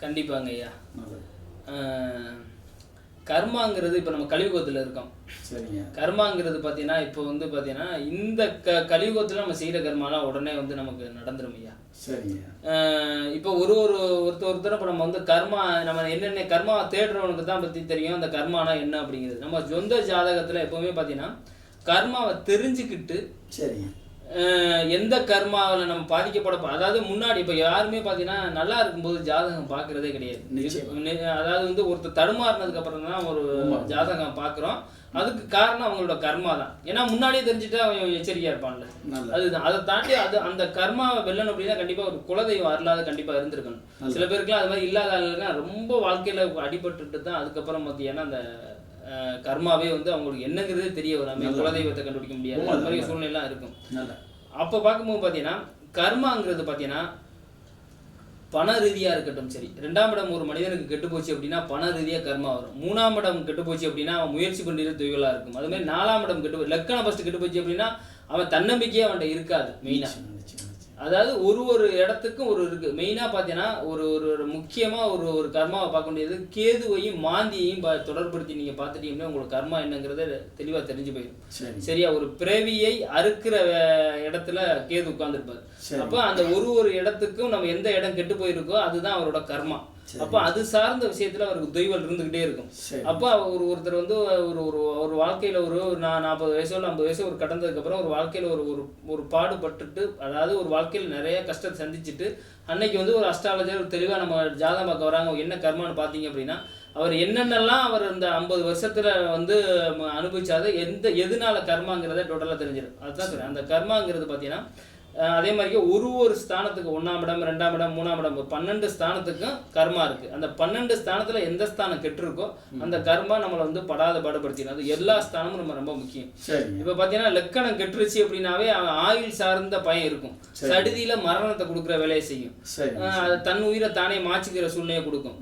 கண்டிப்பாங்க ஐயா. நல்லது. அ கர்மாங்கிறது இப்போ நம்ம கலியுகத்துல இருக்கோம். சரிங்க. கர்மாங்கிறது பார்த்தீங்கன்னா, இப்போ வந்து பார்த்தீங்கன்னா, இந்த கலியுகத்துல நம்ம செய்ற கர்மாலாம் உடனே வந்து நமக்கு நடந்துரும் ஐயா. சரிங்க. இப்போ ஒருத்தர் இப்போ நம்ம வந்து நம்ம என்னென்ன கர்மாவ தேடுறவனுக்கு தான் பத்தி தெரியும். அந்த கர்மானா என்ன அப்படிங்கிறது. நம்ம சொந்த ஜாதகத்துல எப்பவுமே பார்த்தீங்கன்னா, கர்மாவ தெரிஞ்சுக்கிட்டு சரிங்க. எந்த கர்மாவுல நம்ம அதாவது முன்னாடி இப்ப யாருமே பாத்தீங்கன்னா நல்லா இருக்கும்போது ஜாதகம் பாக்குறதே கிடையாது. அதாவது வந்து ஒருத்தர் தடுமாறினதுக்கு அப்புறம் தான் ஒரு ஜாதகம் பாக்குறோம். அதுக்கு காரணம் அவங்களோட கர்மா தான். ஏன்னா முன்னாடியே தெரிஞ்சுட்டா அவன் எச்சரிக்கையா இருப்பான்ல. அதுதான். அதை தாண்டி அந்த கர்மாவை வெல்லணும் அப்படின்னா கண்டிப்பா ஒரு குலதெய்வம் அருளாத கண்டிப்பா இருந்திருக்கணும். சில பேருக்குலாம் அது மாதிரி இல்லாத ஆளுங்க ரொம்ப வாழ்க்கையில அடிபட்டுட்டு தான் அதுக்கப்புறம் பார்த்தீங்கன்னா அந்த கர்மாவே வந்து அவங்களுக்கு என்னங்கிறதே தெரிய வராம குலதெய்வத்தை கண்டுபிடிக்க முடியாது. அந்த மாதிரி சூழ்நிலாம் இருக்கும். அப்போ பார்க்கும்போது பார்த்தீங்கன்னா கர்மாங்கிறது பார்த்தீங்கன்னா பண ரீதியா இருக்கட்டும் சரி. 2ஆம் இடம் ஒரு மனிதனுக்கு கெட்டு போச்சு அப்படின்னா பண ரீதியா கர்மா வரும். 3ஆம் இடம் கெட்டு போச்சு அப்படின்னா அவன் முயற்சி பண்ணுற தொழிலா இருக்கும். அது மாதிரி 4ஆம் இடம் லக்கணம் ஃபர்ஸ்ட் கெட்டு போச்சு அப்படின்னா அவன் தன்னம்பிக்கையே அவன்கிட்ட இருக்காது. மெயினா அதாவது ஒரு இடத்துக்கும் இருக்கு. மெயினா பார்த்தீங்கன்னா ஒரு முக்கியமா ஒரு கர்மாவை பார்க்க வேண்டியது கேதுவையும் மாந்தியையும் தொடர்படுத்தி நீங்க பார்த்துட்டீங்கன்னா உங்களுக்கு கர்மா என்னங்கிறத தெளிவா தெரிஞ்சு போயிடும். சரியா? ஒரு பிறவியை அறுக்கிற இடத்துல கேது உட்கார்ந்துருப்பாரு. அப்ப அந்த ஒரு இடத்துக்கும் நம்ம எந்த இடம் கெட்டு போயிருக்கோ அதுதான் அவரோட கர்மா. அப்ப அது சார்ந்த விஷயத்துல அவருக்கு தொய்வல் இருந்துகிட்டே இருக்கும். அப்ப ஒருத்தர் வந்து ஒரு வாழ்க்கையில ஒரு 40 வயசோ 50 வயசோ ஒரு கடந்ததுக்கு அப்புறம் ஒரு வாழ்க்கையில ஒரு பாடுபட்டுட்டு, அதாவது ஒரு வாழ்க்கையில நிறைய கஷ்டத்தை சந்திச்சுட்டு அன்னைக்கு வந்து ஒரு அஸ்ட்ராலஜர் தெளிவா நம்ம ஜாதகம் பார்க்க வராங்க. என்ன கர்மான்னு பாத்தீங்க அப்படின்னா அவர் என்னென்னலாம் அவர் இந்த 50 வருஷத்துல வந்து அனுபவிச்சாத எதனால கர்மாங்கிறத டோட்டலா தெரிஞ்சிடும். அதுதான் சொல்றேன். அந்த கர்மாங்கிறது பாத்தீங்கன்னா அதே மாதிரி ஒரு ஸ்தானத்துக்கு 1ஆம் இடம் 2ஆம் இடம் 3ஆம் இடம் 12 ஸ்தானத்துக்கும் கர்மா இருக்கு. அந்த 12 ஸ்தானத்துல எந்த ஸ்தானம் கெட்டிருக்கோ அந்த கர்மா நம்மளை வந்து படாத பாடுபடுத்திடும். அது எல்லா ஸ்தானமும் ரொம்ப முக்கியம். இப்ப பாத்தீங்கன்னா லக்கணம் கெட்டுருச்சு அப்படின்னாவே ஆயுள் சார்ந்த பயம் இருக்கும். சடுதியில மரணத்தை கொடுக்குற வேலையை செய்யும். தன் உயிரை தானே மாச்சிக்கிற சூழ்நிலையை கொடுக்கும்.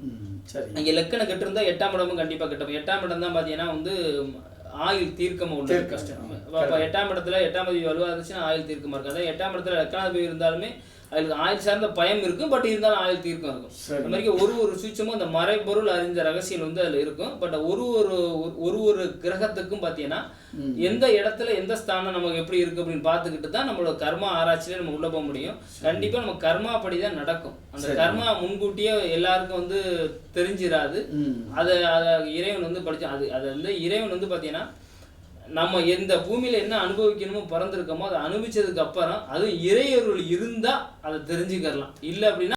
இங்க லக்கணம் கெட்டிருந்தா 8ஆம் இடமும் கண்டிப்பா கெட்டும். 8ஆம் இடம் தான் பாத்தீங்கன்னா வந்து ஆயுள் தீர்க்கமா உள்ள கஷ்டம். 8ஆம் இடத்துல 8ஆம் அதிபதி வலுவா இருந்துச்சுன்னா ஆயுள் தீர்க்கமா இருக்கும். அதாவது 8ஆம் இடத்துல லக்கணாதிபதி இருந்தாலுமே அதுக்கு ஆயுள் சார்ந்த பயம் இருக்கும். பட் இருந்தாலும் ஆயுள் தீர்க்கம் இருக்கும். அந்த மாதிரி ஒரு சூட்சமும் அந்த மறைபொருள் அறிந்த ரகசியம் வந்து அதுல இருக்கும். பட் ஒரு கிரகத்துக்கும் பாத்தீங்கன்னா எந்த இடத்துல எந்த ஸ்தானம் நமக்கு எப்படி இருக்கு அப்படின்னு பார்த்துக்கிட்டு தான் நம்மளோட கர்மா ஆராய்ச்சியில நம்ம உள்ள போக முடியும். கண்டிப்பா நம்ம கர்மா படிதான் நடக்கும். அந்த கர்மா முன்கூட்டியே எல்லாருக்கும் வந்து தெரிஞ்சிடாது. அதை இறைவன் வந்து படிச்சு அது வந்து இறைவன் வந்து பாத்தீங்கன்னா நம்ம எந்த பூமியில என்ன அனுபவிக்கணுமோ பிறந்திருக்கோமோ அதை அனுபவிச்சதுக்கு அப்புறம் அது இறையருள் இருந்தா அதை தெரிஞ்சுக்கலாம். இல்லை அப்படின்னா